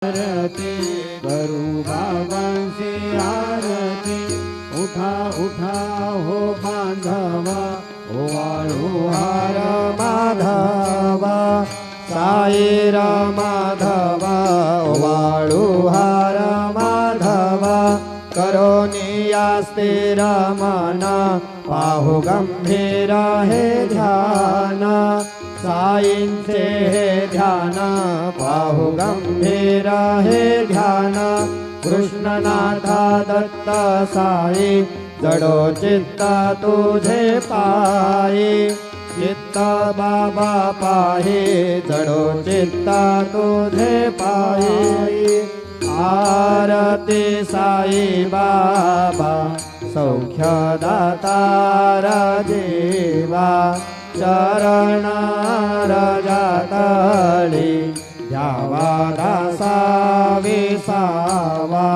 आरती करू बाबांची आरती। उठा उठा हो बांधवा ओवाळू हार माधवा। साईर माधवा ओवाळू हार माधवा। करोनी स्थिर मन पाहू गंभीर हे ध्यान। साईंचे हे ध्यान पाहू गंभीर हे ध्यान। कृष्णनाथा दत्त साई जडो चित्त तुझे पायी। चित्त बाबा पाही जडो चित्त तुझे पायी। आरती साई बाबा सौख्य दातार देवा। चरण रजतळी द्यावा दासा विसावा।